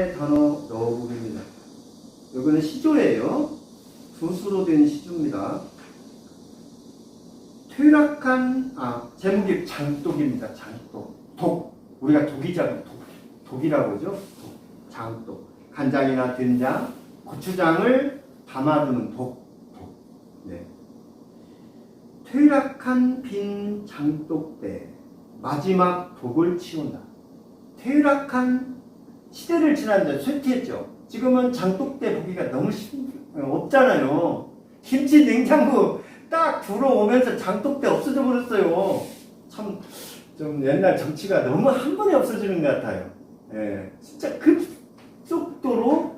하나의 단어 넣어보겠습니다. 이거는 시조예요. 조수로 된 시조입니다. 퇴락한, 제목이 장독입니다. 장독. 독. 우리가 독이자고, 독이라고 하죠. 독. 장독. 간장이나 된장, 고추장을 담아두는 독. 네. 퇴락한 빈 장독대. 마지막 독을 치운다. 퇴락한 시대를 지났는데 쇠퇴했죠. 지금은 장독대 보기가 너무 없잖아요. 김치 냉장고 딱 들어오면서 장독대 없어져 버렸어요. 참 좀 옛날 정치가 너무 한 번에 없어지는 것 같아요. 예, 진짜 그 속도로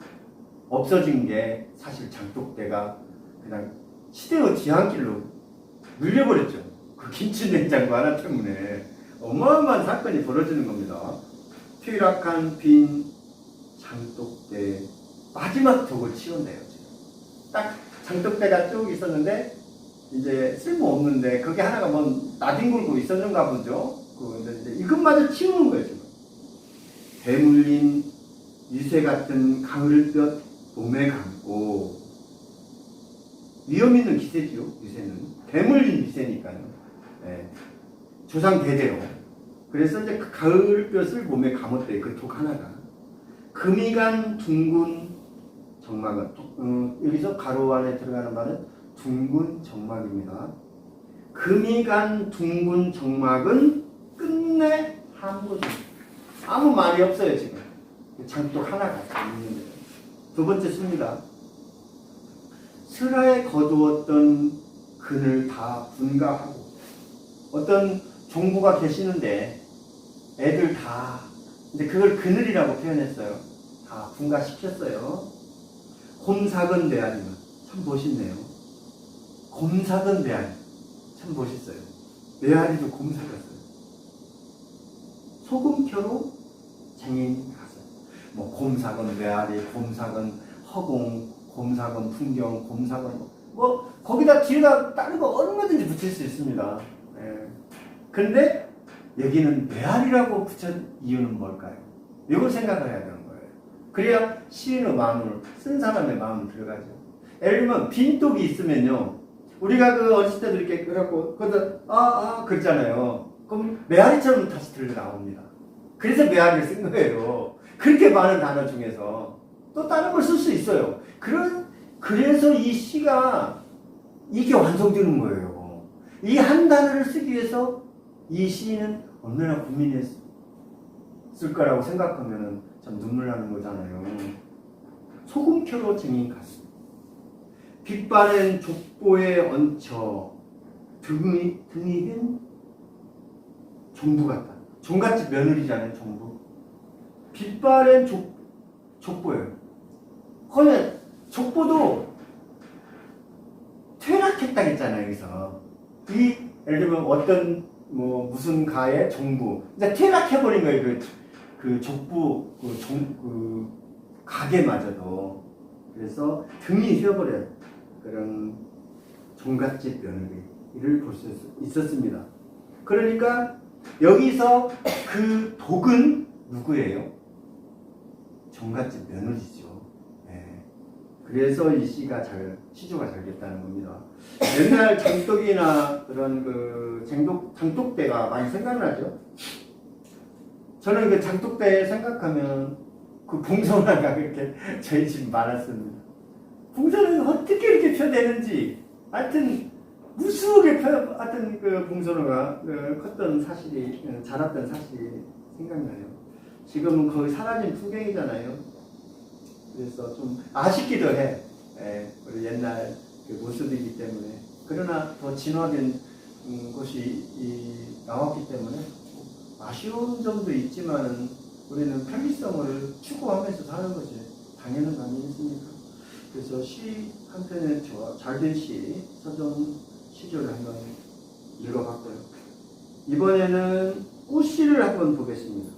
없어진 게 사실 장독대가 그냥 시대의 지향길로 눌려버렸죠. 그 김치 냉장고 하나 때문에 어마어마한 사건이 벌어지는 겁니다. 퇴락한 빈 장독대 마지막 독을 치운대요. 지금 딱 장독대가 쭉 있었는데 이제 쓸모없는데 그게 하나가 뭐 나뒹굴고 있었는가 보죠. 이제 이것마저 치우는 거예요. 지금 배물린 유새 같은 가을볕 몸에 감고 위험 있는 기세지요. 유새는 배물린 유새니까요. 네. 조상 대대로. 그래서 이제 그 가을볕을 몸에 감았대요. 그 독 하나가. 금이 간 둥근 정막은, 여기서 가로 안에 들어가는 말은 둥근 정막입니다. 금이 간 둥근 정막은 끝내 한곳입니다. 아무 말이 없어요, 지금. 장독 하나가 있는데. 두 번째 수입니다. 슬하에 거두었던 그늘 다 분가하고. 어떤 종부가 계시는데 애들 다 근데 그걸 그늘이라고 표현했어요. 다 분가시켰어요. 곰삭은 메아리는 참 멋있네요. 곰삭은 메아리 참 멋있어요. 메아리도 곰삭았어요. 소금표로 쟁인 가설. 뭐 곰삭은 메아리, 곰삭은 허공, 곰삭은 풍경, 곰삭은 뭐 거기다 뒤에다 다른 거 얼마든지 붙일 수 있습니다. 예. 근데 여기는 메아리라고 붙인 이유는 뭘까요? 이걸 생각을 해야 되는 거예요. 그래야 시인의 마음을, 쓴 사람의 마음을 들어가죠. 예를 들면 빈독이 있으면요. 우리가 그 어렸을 때도 이렇게 그래갖고 거기다 그랬잖아요. 그럼 메아리처럼 다시 들려 나옵니다. 그래서 메아리를 쓴 거예요. 그렇게 많은 단어 중에서 또 다른 걸 쓸 수 있어요. 그래서 이 시가 이게 완성되는 거예요. 이 한 단어를 쓰기 위해서 이 시인은 얼마나 고민했을 거라고 생각하면 참 눈물 나는 거잖아요. 소금표로 쟁인 가슴. 빛바랜 족보에 얹혀 등이 든 종부 같다. 종갓집 며느리잖아요, 종부. 빛바랜 족보예요. 그러면 족보도 퇴락했다 했잖아요, 여기서. 예를 들면 어떤 무슨 가의 종부. 이제 퇴락해버린 거예요, 그 족부, 그 가게마저도. 그래서 등이 휘어버려요. 그런 종갓집 며느리를 볼 수 있었습니다. 그러니까 여기서 그 독은 누구예요? 종갓집 며느리죠. 네. 그래서 이 시조가 잘 됐다는 겁니다. 옛날 장독이나 그런 그 장독대가 많이 생각나죠? 저는 그 장독대 생각하면 그 봉선화가 그렇게 저희 집 많았습니다. 봉선화가 어떻게 이렇게 펴내는지 하여튼 무수하게 하여튼 그 봉선화가 컸던 사실이 자랐던 사실이 생각나요. 지금은 거의 사라진 풍경이잖아요. 그래서 좀 아쉽기도 해. 우리 옛날 그 모습이기 때문에. 그러나 더 진화된 것이 나왔기 때문에 아쉬운 점도 있지만은 우리는 편리성을 추구하면서 사는 것이 당연한 거 아니겠습니까? 그래서 시 한 편의 잘된 시, 서점 시조를 한번 읽어봤고요. 이번에는 꽃시를 한번 보겠습니다.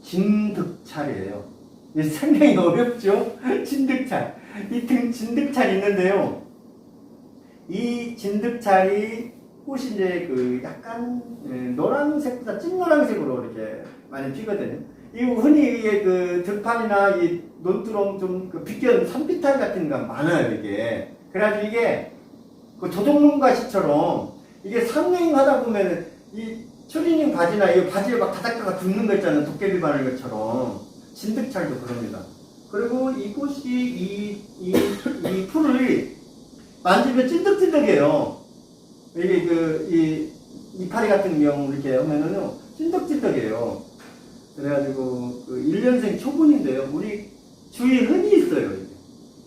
진득찰이에요. 상당히 어렵죠? 진득찰. 진득찰이 있는데요. 이 진득찰이 꽃이 이제 그 약간 노란색보다 찐노란색으로 이렇게 많이 피거든요. 이 흔히 이게 그 들판이나 이 논두렁 좀그 비껴 산비탈 같은 거 많아요 이게. 그래가지고 이게 그 조종문과시처럼 이게 산행 하다 보면은 이 추리닝 바지나 이 바지에 막 다닥다닥 붙는 거 있잖아요. 도깨비 바늘 것처럼. 진득찰도 그럽니다. 그리고 이곳이 이 풀을 만지면 찐득찐득해요. 이게 그 이파리 같은 경우 이렇게 하면은요 찐득찐득해요. 그래가지고 그 1년생 초분인데요. 우리 주위에 흔히 있어요. 이게.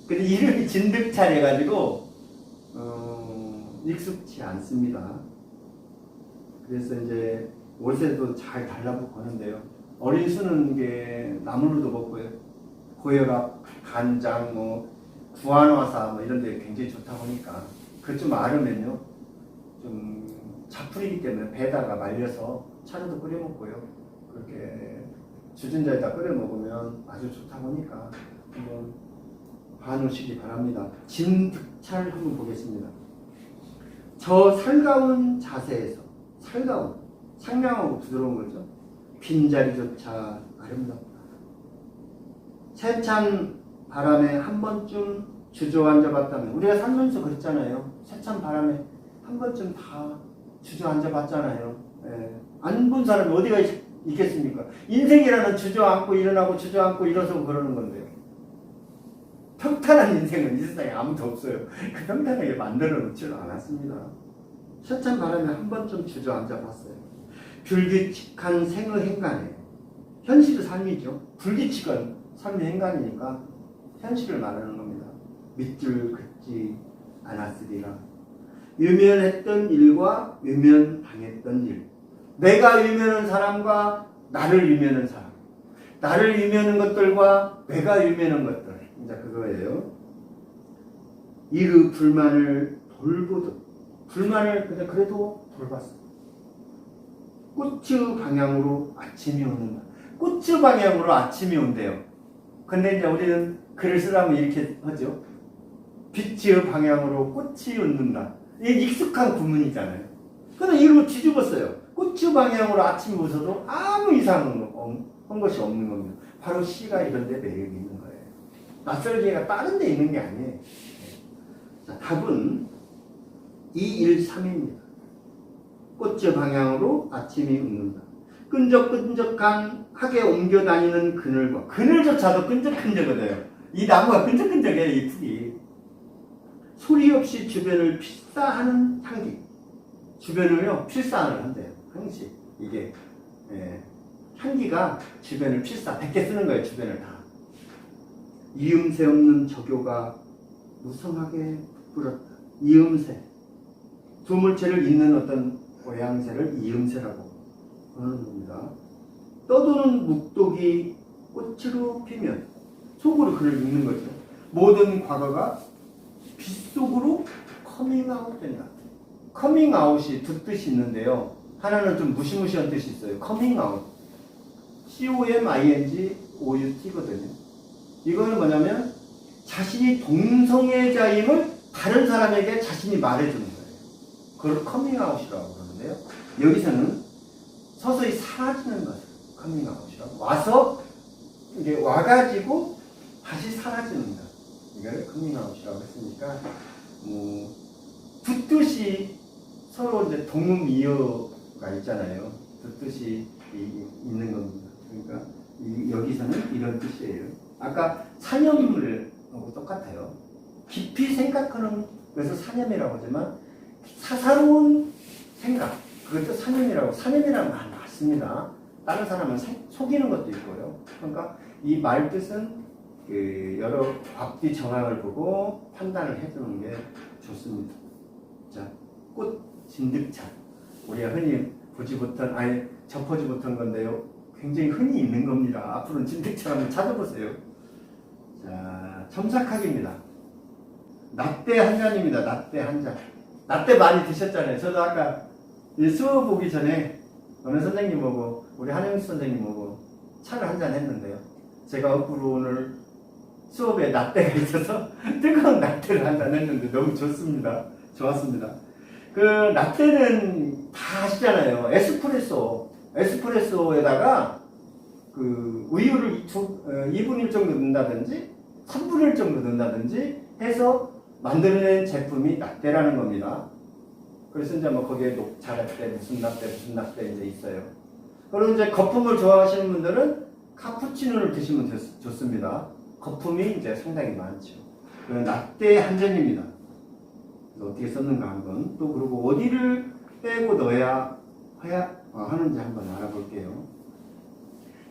근데 이름이 진득찰 해가지고 익숙치 않습니다. 그래서 이제 월세도 잘 달라붙고 하는데요. 어린 수는 이게 나물로도 먹고요. 고혈압, 간장, 뭐 구안화사 뭐 이런 데 굉장히 좋다 보니까 그 좀 마르면요 좀 자풀이기 때문에 배에다가 말려서 차로도 끓여 먹고요. 그렇게 주전자에다 끓여 먹으면 아주 좋다 보니까 한번 봐놓으시기 바랍니다. 진득찰 한번 보겠습니다. 저 살가운 자세에서 살가운 상냥하고 부드러운 거죠. 빈자리조차 아름답다. 세찬 바람에 한 번쯤 주저앉아 봤다면 우리가 살면서 그랬잖아요. 세찬 바람에 한 번쯤 다 주저앉아 봤잖아요. 예. 안 본 사람이 어디가 있겠습니까? 인생이라는 주저앉고 일어나고 주저앉고 일어서고 그러는 건데요. 평탄한 인생은 이 세상에 아무도 없어요. 그 평탄하게 만들어 놓지는 않았습니다. 세찬 바람에 한 번쯤 주저앉아 봤어요. 불규칙한 생의 행간에 현실의 삶이죠. 불규칙한 삶의 행간이니까 현실을 말하는 겁니다. 밑줄 긋지 않았으리라. 유면했던 일과 유면당했던 일. 내가 유면한 사람과 나를 유면한 사람. 나를 유면한 것들과 내가 유면한 것들. 이제 그거예요. 이르 불만을 돌보듯. 불만을 그래도 돌봤어. 꽃의 방향으로 아침이 오는다. 꽃의 방향으로 아침이 온대요. 근데 이제 우리는 글을 쓰라면 이렇게 하죠. 빛의 방향으로 꽃이 웃는다. 이게 익숙한 구문이잖아요. 그런데 이로 뒤집었어요. 꽃의 방향으로 아침이 웃어도 아무 이상한 것이 없는 겁니다. 바로 시가 이런 데 매력이 있는 거예요. 낯설기가 다른 데 있는 게 아니에요. 자, 답은 213입니다. 꽃의 방향으로 아침이 웃는다. 끈적끈적한 하게 옮겨 다니는 그늘과 그늘조차도 끈적끈적해요. 이 나무가 끈적끈적해요. 이 풀이. 소리 없이 주변을 필사하는 향기. 주변을요 필사를 한대요. 항시 이게 향기가 주변을 필사 100개 쓰는 거예요. 주변을 다. 이음새 없는 저교가 무성하게 부풀었다. 이음새. 두 물체를 잇는 어떤 모양새를 이음새라고 하는 겁니다. 떠도는 묵독이 꽃으로 피면 속으로 그를 읽는 거죠. 모든 과거가 빛속으로 커밍아웃 된다. 커밍아웃이 두 뜻이 있는데요. 하나는 좀 무시무시한 뜻이 있어요. 커밍아웃. COMINGOUT거든요. 이거는 뭐냐면 자신이 동성애자임을 다른 사람에게 자신이 말해주는 거예요. 그걸 커밍아웃이라고 그러는데요. 여기서는 서서히 사라지는 것을 커밍아웃이라고. 와서 이게 와가지고 다시 사라지는 것. 이걸 커밍아웃이라고 했으니까 두 뜻이 서로 이제 동음이어가 있잖아요. 두 뜻이 있는 겁니다. 그러니까 여기서는 이런 뜻이에요. 아까 사념을하고 똑같아요. 깊이 생각하는 그래서 사념이라고 하지만 사사로운 생각 그것도 사념이라고. 사념이라는 말 맞습니다. 다른 사람은 속이는 것도 있고요. 그러니까 이 말 뜻은 그 여러 앞뒤 정황을 보고 판단을 해주는 게 좋습니다. 자, 꽃 진득찰. 우리가 흔히 보지 못한, 아예 접하지 못한 건데요. 굉장히 흔히 있는 겁니다. 앞으로는 진득찰 한번 찾아보세요. 자, 첨삭학입니다. 라떼 한 잔입니다. 라떼 한 잔. 라떼 많이 드셨잖아요. 저도 아까 수업 오기 전에 어느 선생님 보고 우리 한영수 선생님 보고 차를 한 잔 했는데요. 제가 거꾸로 오늘 수업에 라떼가 있어서 뜨거운 라떼를 한 잔 했는데 너무 좋습니다. 좋았습니다. 그 라떼는 다 아시잖아요. 에스프레소에다가 그 우유를 2분의 1 정도 넣는다든지 3분의 1 정도 넣는다든지 해서 만들어낸 제품이 라떼라는 겁니다. 그래서 이제 뭐 거기에 녹차 라떼, 무슨 라떼 이제 있어요. 그리고 이제 거품을 좋아하시는 분들은 카푸치노를 드시면 좋습니다. 거품이 이제 상당히 많죠. 라떼 한 잔입니다. 어떻게 썼는가 한번 또 그리고 어디를 빼고 넣어야 하는지 한번 알아볼게요.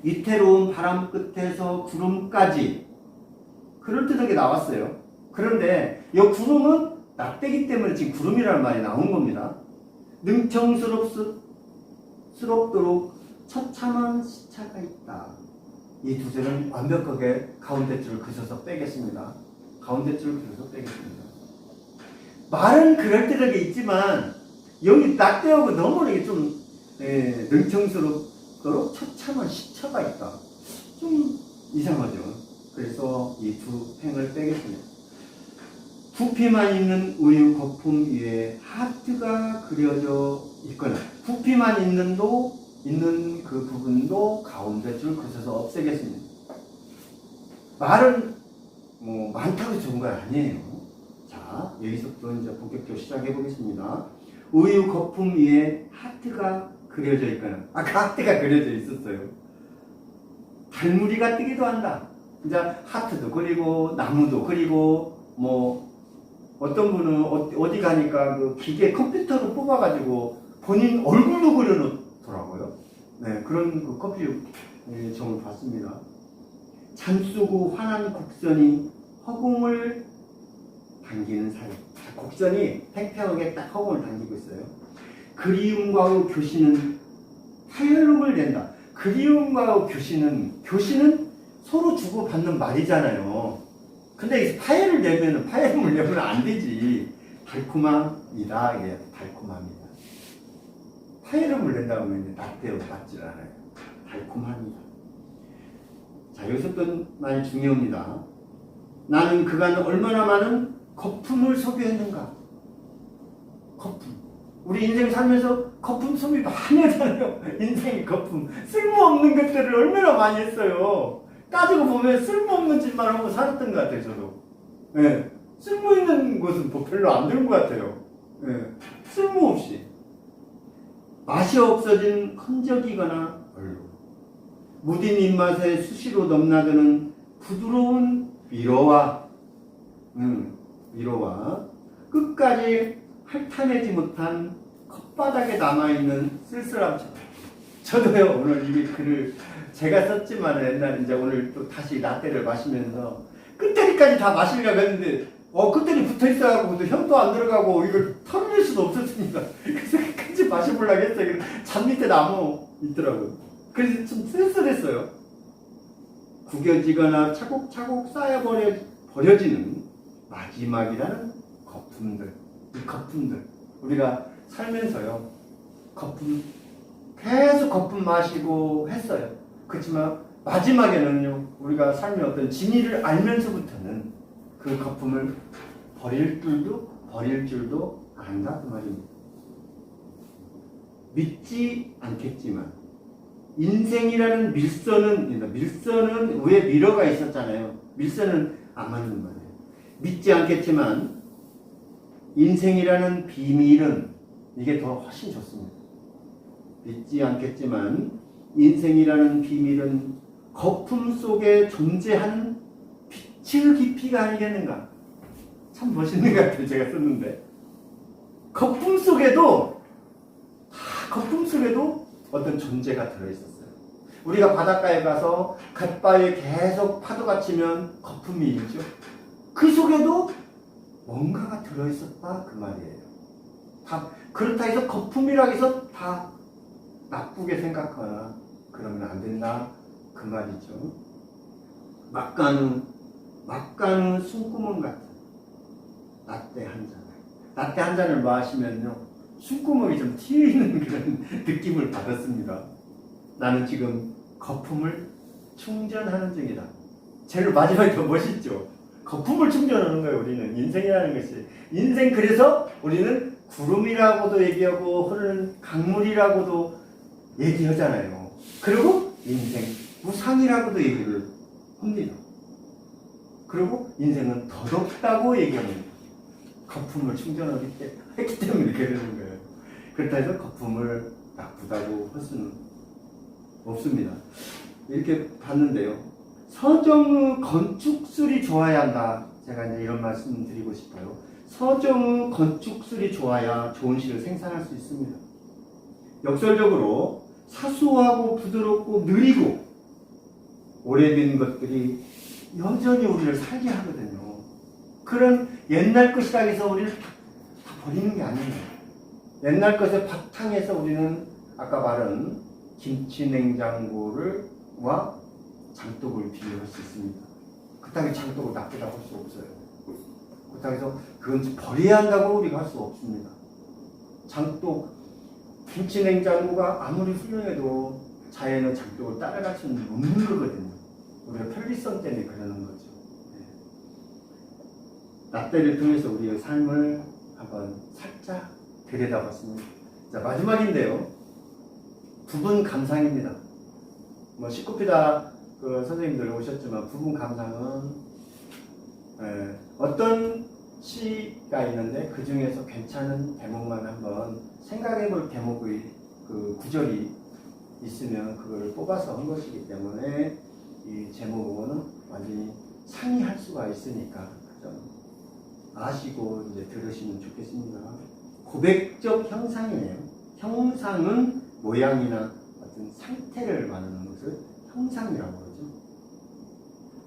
위태로운 바람 끝에서 구름까지 그럴듯하게 나왔어요. 그런데 이 구름은 라떼기 때문에 지금 구름이라는 말이 나온 겁니다. 능청스럽도록 처참한 시차가 있다. 이 두 줄은 완벽하게 가운데 줄을 그셔서 빼겠습니다. 가운데 줄을 그셔서 빼겠습니다. 말은 그럴듯하게 있지만 여기 라떼하고 너무 좀 능청스럽도록 처참한 시차가 있다. 좀 이상하죠. 그래서 이 두 행을 빼겠습니다. 부피만 있는 우유 거품 위에 하트가 그려져 있거나 부피만 있는 그 부분도 가운데 줄 그셔서 없애겠습니다. 말은 뭐 많다고 좋은 건 아니에요. 자, 여기서부터 이제 본격적으로 시작해 보겠습니다. 우유 거품 위에 하트가 그려져 있거나 아까 하트가 그려져 있었어요. 달무리가 뜨기도 한다. 이제 하트도 그리고 나무도 그리고 뭐 어떤 분은 어디 가니까 그 기계 컴퓨터로 뽑아가지고 본인 얼굴도 그려놓더라고요. 네, 그런 그 커피 점을 봤습니다. 잠쓰고 환한 곡선이 허공을 당기는 사이. 곡선이 팽팽하게 딱 허공을 당기고 있어요. 그리움과 교시는 파열음을 낸다. 그리움과 교시는 서로 주고받는 말이잖아요. 근데 파열을 내면은 파열음을 내면 안 되지. 달콤함이다. 이게 달콤함이다. 파열음을 낸다고 하면 라떼로 맞질 않아요. 달콤함이다. 자, 여기서부터 많이 중요합니다. 나는 그간 얼마나 많은 거품을 소비했는가. 거품. 우리 인생 살면서 거품 소비 많이 하잖아요. 인생이 거품. 쓸모없는 것들을 얼마나 많이 했어요. 따지고 보면 쓸모없는 짓만 하고 살았던 것 같아요, 저도. 네. 쓸모있는 것은 별로 안 되는 것 같아요. 네. 쓸모없이. 맛이 없어진 흔적이거나 얼룩. 무딘 입맛에 수시로 넘나드는 부드러운 위로와 끝까지 핥아내지 못한 컵바닥에 남아있는 쓸쓸함. 저도요, 오늘 이 글을 제가 썼지만 옛날 이제 오늘 또 다시 라떼를 마시면서 끝자리까지 다 마시려고 했는데 끝자리 붙어있어가지고 형도 안 들어가고 이걸 털어낼 수도 없었습니다. 그래서 끝까지 마셔보려고 했어요. 잔 밑에 나무 있더라고요. 그래서 좀 쓸쓸했어요. 구겨지거나 차곡차곡 쌓여버려지는 마지막이라는 거품들. 이 거품들. 우리가 살면서요, 계속 거품 마시고 했어요. 그렇지만 마지막에는요, 우리가 삶의 어떤 진리를 알면서부터는 그 거품을 버릴 줄도 안다 그 말입니다. 믿지 않겠지만 인생이라는 밀선은 위에 미러가 있었잖아요. 밀선은 안 맞는 말이에요. 믿지 않겠지만 인생이라는 비밀은 이게 더 훨씬 좋습니다. 믿지 않겠지만 인생이라는 비밀은 거품 속에 존재하는 빛의 깊이가 아니겠는가. 참 멋있는 것 같아요. 제가 썼는데 거품 속에도 어떤 존재가 들어있었어요. 우리가 바닷가에 가서 갓바위에 계속 파도가 치면 거품이 있죠. 그 속에도 뭔가가 들어있었다 그 말이에요. 그렇다 해서 거품이라 해서 다 나쁘게 생각하거나 그러면 안 된다 그 말이죠. 막간의 숨구멍 같은 라떼 한 잔. 라떼 한 잔을 마시면요, 숨구멍이 좀 튀는 그런 느낌을 받았습니다. 나는 지금 거품을 충전하는 중이다. 제일 마지막에 더 멋있죠. 거품을 충전하는 거예요. 우리는 인생이라는 것이. 인생, 그래서 우리는 구름이라고도 얘기하고 흐르는 강물이라고도 얘기하잖아요. 그리고 인생, 무상이라고도 얘기를 합니다. 그리고 인생은 덧없다고 얘기합니다. 거품을 했기 때문에 그러는 거예요. 그렇다 해서 거품을 나쁘다고 할 수는 없습니다. 이렇게 봤는데요. 서정의 건축술이 좋아야 한다. 제가 이제 이런 말씀 드리고 싶어요. 서정의 건축술이 좋아야 좋은 시를 생산할 수 있습니다. 역설적으로 사소하고 부드럽고 느리고 오래된 것들이 여전히 우리를 살게 하거든요. 그런 옛날 것이라고 해서 우리를 다 버리는 게 아니에요. 옛날 것의 바탕에서 우리는 아까 말한 김치 냉장고와 장독을 비교할 수 있습니다. 그렇다고 장독을 나쁘다고 할 수 없어요. 그렇다고 해서 그건 버려야 한다고 우리가 할 수 없습니다. 장독, 김치 냉장고가 아무리 훌륭해도 자연의 장독을 따라갈 수는 없는 거거든요. 우리가 편리성 때문에 그러는 거죠. 라떼를 통해서 우리의 삶을 한번 살짝 들여다봤습니다. 자, 마지막인데요. 부분 감상입니다. 뭐 시코피다 그 선생님들 오셨지만 부분 감상은 어떤 시가 있는데 그 중에서 괜찮은 대목만 한번 생각해볼 대목의 그 구절이 있으면 그걸 뽑아서 한 것이기 때문에 이 제목으로는 완전히 상의할 수가 있으니까 좀 아시고 이제 들으시면 좋겠습니다. 고백적 형상이네요. 형상은 모양이나 어떤 상태를 말하는 것을 형상이라고 그러죠.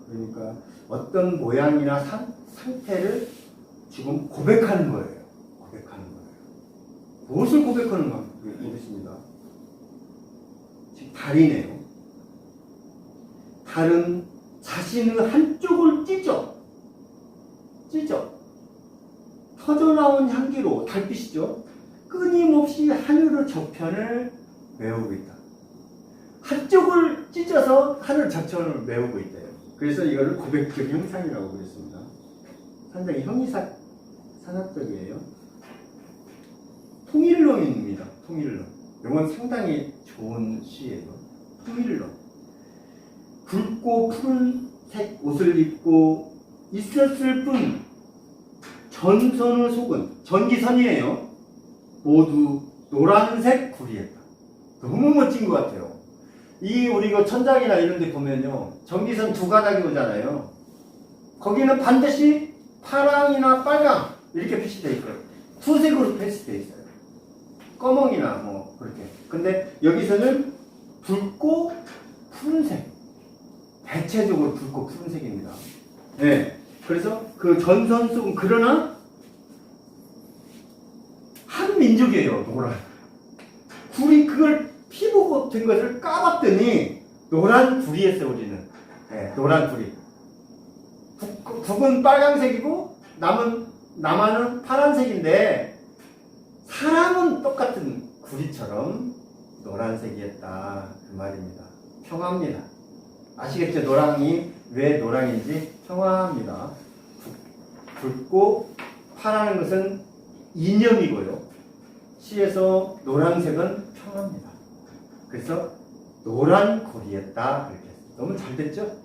그러니까 어떤 모양이나 상태를 지금 고백하는 거예요. 고백하는 거예요. 무엇을 고백하는가 보겠습니다. 지금 달이네요. 달은 자신의 한쪽을 찢어 터져나온 향기로 달빛이죠. 끊임없이 하늘의 저편을 메우고 있다. 한쪽을 찢어서 하늘 저편을 메우고 있대요. 그래서 이거를 고백적 형상이라고 그랬습니다. 상당히 형이산학적이에요. 통일론입니다. 통일론. 이건 상당히 좋은 시예요. 통일론. 붉고 푸른색 옷을 입고 있었을 뿐 전선을 속은 전기선이에요. 모두 노란색 구리했다. 너무 멋진 것 같아요. 이 우리가 천장이나 이런 데 보면요. 전기선 두 가닥이 오잖아요. 거기는 반드시 파랑이나 빨강 이렇게 표시되어 있어요. 투색으로 표시되어 있어요. 검은이나 뭐 그렇게. 근데 여기서는 붉고 푸른색. 대체적으로 붉고 푸른색입니다. 네. 그래서 그 전선 속은 그러나 한 민족이에요. 노란. 구리 그걸 피부 같은 것을 까봤더니 노란 구리였어요. 우리는. 네, 노란 구리. 북은 빨간색이고 남한은 파란색인데 사람은 똑같은 구리처럼 노란색이었다. 그 말입니다. 평화입니다. 아시겠죠? 노랑이 왜 노랑인지 평화입니다. 붉고 파라는 것은 이념이고요. 시에서 노란색은 평화입니다. 그래서 노란 고리였다. 이렇게 너무 잘 됐죠?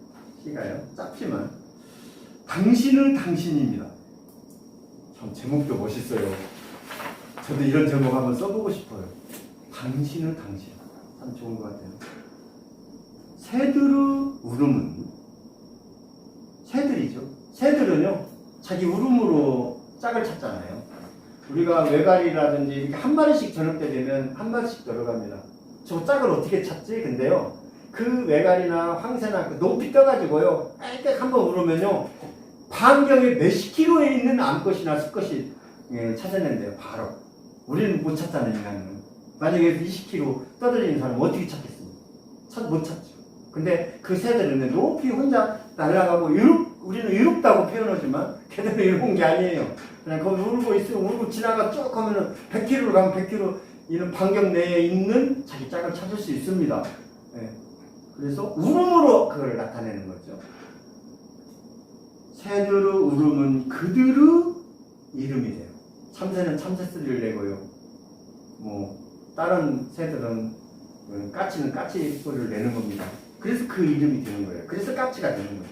시가요. 짧지만 당신은 당신입니다. 참 제목도 멋있어요. 저도 이런 제목 한번 써보고 싶어요. 당신은 당신. 참 좋은 것 같아요. 새들의 울음은 새들이죠. 새들은요 자기 울음으로 짝을 찾잖아요. 우리가 외가리라든지 이렇게 한 마리씩 저녁 때 되면 한 마리씩 들어갑니다. 저 짝을 어떻게 찾지? 근데요 그 외가리나 황새나 높이 떠가지고요 깔깔 한번 울으면요 반경에 몇십 킬로에 있는 암컷이나 수컷이 찾아낸대요. 바로. 우리는 못 찾잖아요. 인간은. 만약에 20km 떠들리는 사람은 어떻게 찾겠습니까? 못 찾죠. 근데 그 새들은 높이 혼자 날아가고 우리는 이롭다고 표현하지만 걔들은 이로운 게 아니에요. 그냥 거기 울고 있으면 울고 지나가 쭉 하면은 100km로 가면 100km 이런 반경 내에 있는 자기 짝을 찾을 수 있습니다. 네. 그래서 울음으로 그걸 나타내는 거죠. 새들의 울음은 그들의 이름이 돼요. 참새는 참새소리를 내고요. 뭐 다른 새들은 까치는 까치 소리를 내는 겁니다. 그래서 그 이름이 되는 거예요. 그래서 가치가 되는 거죠.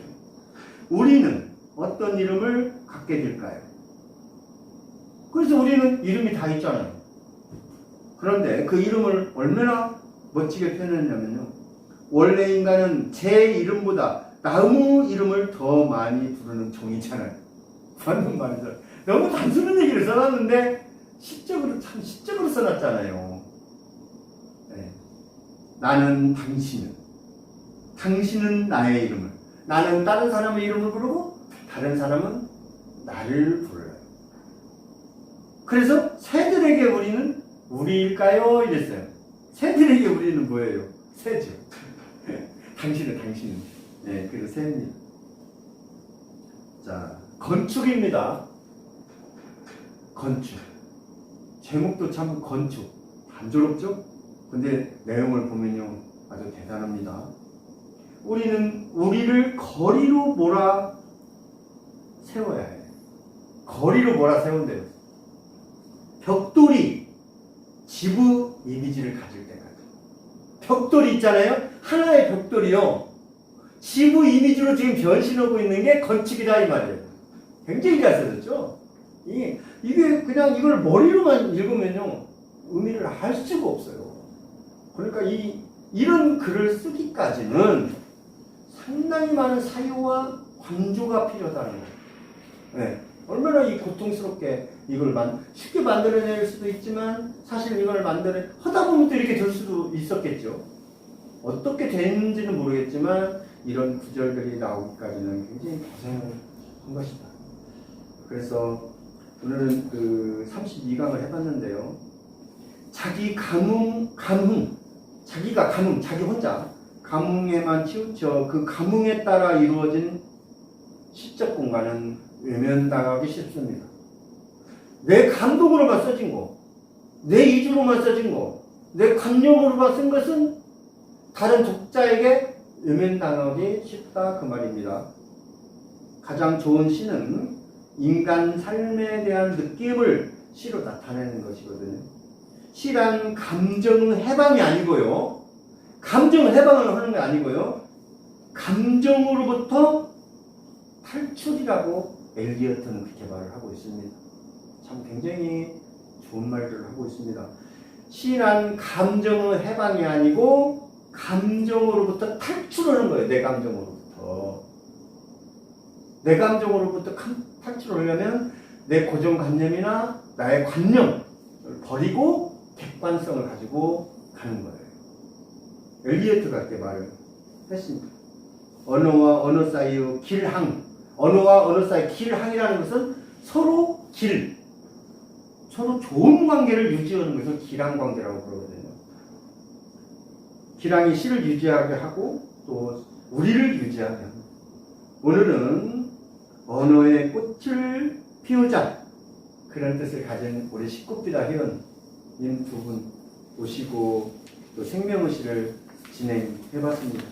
우리는 어떤 이름을 갖게 될까요? 그래서 우리는 이름이 다 있잖아요. 그런데 그 이름을 얼마나 멋지게 표현했냐면요. 원래 인간은 제 이름보다 나무 이름을 더 많이 부르는 종이잖아요. 맞는 말이죠. 너무 단순한 얘기를 써놨는데 시적으로 참 시적으로 써놨잖아요. 네. 나는 당신은 나의 이름을, 나는 다른 사람의 이름을 부르고 다른 사람은 나를 불러요. 그래서 새들에게 우리는 우리일까요? 이랬어요. 새들에게 우리는 뭐예요? 새죠. 당신은. 네, 그래서 새입니다. 자, 건축입니다. 건축. 제목도 참 건축. 단조롭죠? 근데 내용을 보면요. 아주 대단합니다. 우리는 우리를 거리로 몰아 세워야 해요. 거리로 몰아 세운대요. 벽돌이 지구 이미지를 가질 때까지. 벽돌이 있잖아요. 하나의 벽돌이요. 지구 이미지로 지금 변신하고 있는 게 건축이다 이 말이에요. 굉장히 잘 써졌죠? 이게 그냥 이걸 머리로만 읽으면요. 의미를 알 수가 없어요. 그러니까 이런 글을 쓰기까지는 상당히 많은 사유와 관조가 필요하다는 거예요. 네. 얼마나 이 고통스럽게 이걸 쉽게 만들어낼 수도 있지만 사실 이걸 하다 보면 또 이렇게 될 수도 있었겠죠. 어떻게 됐는지는 모르겠지만 이런 구절들이 나오기까지는 굉장히 고생을 한 것이다. 그래서 오늘은 그 32강을 해봤는데요. 자기 자기 혼자 감흥에만 치우쳐 그 감흥에 따라 이루어진 시적 공간은 외면당하기 쉽습니다. 내 감동으로만 써진 거, 내 이주로만 써진 거, 내 감정으로만 쓴 것은 다른 독자에게 외면당하기 쉽다 그 말입니다. 가장 좋은 시는 인간 삶에 대한 느낌을 시로 나타내는 것이거든요. 시란 감정 해방이 아니고요. 감정 해방을 하는 게 아니고요. 감정으로부터 탈출이라고 엘리어트는 그렇게 말을 하고 있습니다. 참 굉장히 좋은 말들을 하고 있습니다. 시란 감정의 해방이 아니고 감정으로부터 탈출하는 거예요. 내 감정으로부터. 내 감정으로부터 탈출하려면 내 고정관념이나 나의 관념을 버리고 객관성을 가지고 가는 거예요. 엘리어트가 그렇게 말을 했습니다. 언어와 언어 사이의 길항. 언어와 언어 사이의 길항이라는 것은 서로 좋은 관계를 유지하는 것을 길항관계라고 부르거든요. 길항이 시를 유지하게 하고 또 우리를 유지하게 합니다. 오늘은 언어의 꽃을 피우자 그런 뜻을 가진 우리 식구비다 회원님 두 분 오시고 또 생명의시를 진행해봤습니다.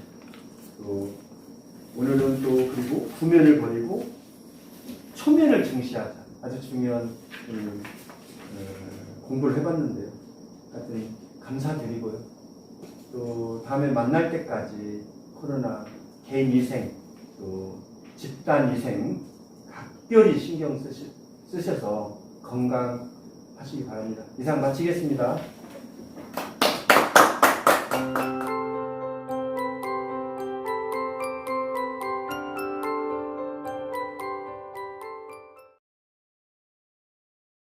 또 오늘은 또 그리고 구면을 버리고 초면을 중시하자 아주 중요한 공부를 해봤는데요. 하여튼 감사드리고요. 또 다음에 만날 때까지 코로나 개인 위생 또 집단 위생 각별히 신경 쓰셔서 건강하시기 바랍니다. 이상 마치겠습니다.